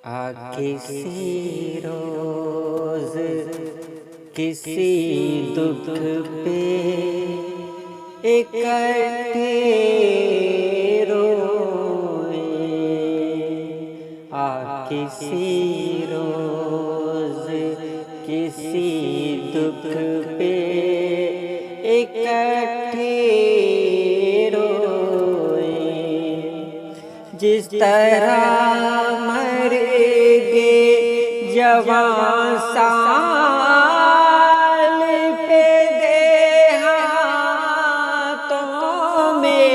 کسی روز کسی دکھ پہ اکٹھے روئے، کسی روز کسی دکھ پہ اکٹھے روئے، جس طرح مر گے جوان سال پہ دیہاتوں میں،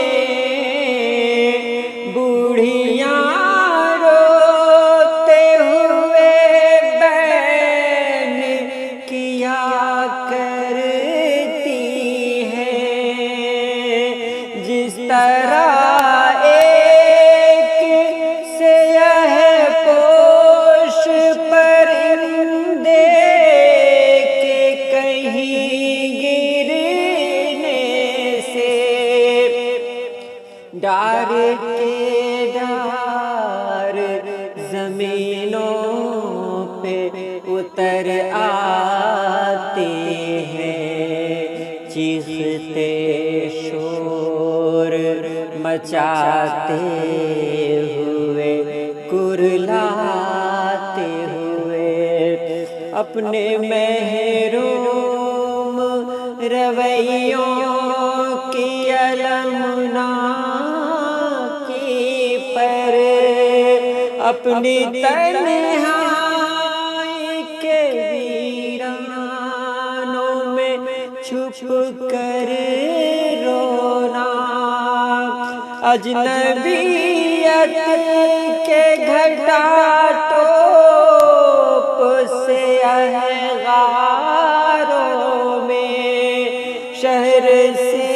بوڑھیاں روتے ہوئے بین کیا کرتی ہیں، جس طرح ڈار کے ڈار زمینوں پہ اتر آتے ہیں، چیختے شور مچاتے ہوئے، کرلاتے ہوئے، اپنے محروم رویوں کی المناکی پر، اپنی تنہائی کے ویرانوں میں چھپ کر رونا، اجنبیت کے گھٹا ٹوپ سے غاروں میں، شہر سے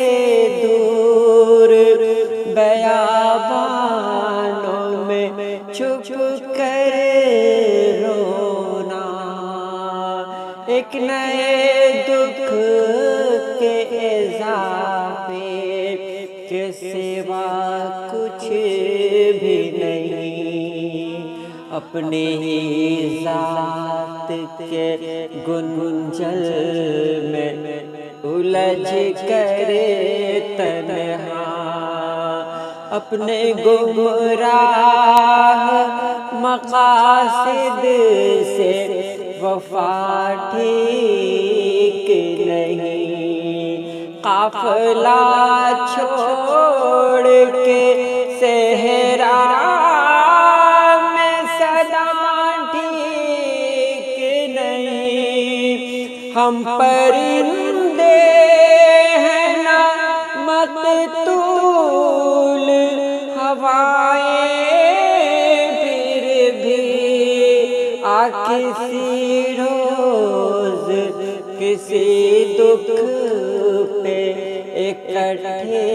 دور بیابانوں میں چھپ کر رونا، ایک نئے دکھ کے اضافے کے سوا کچھ بھی نہیں، اپنی ہی ذات کے گنجل میں الجھ کر تنہا، اپنے گمراہ مقاصد سے وفا ٹھیک نہیں، قافلہ چھوڑ کے صحرا میں صدا ٹھیک نہیں، ہم پرندے ہیں نہ مقتول ہوائیں، پھر بھی کسی روز کسی دکھ پہ اکٹھے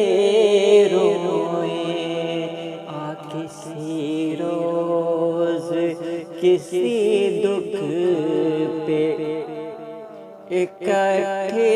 روئیں، کسی روز کسی دکھ پہ اکٹھے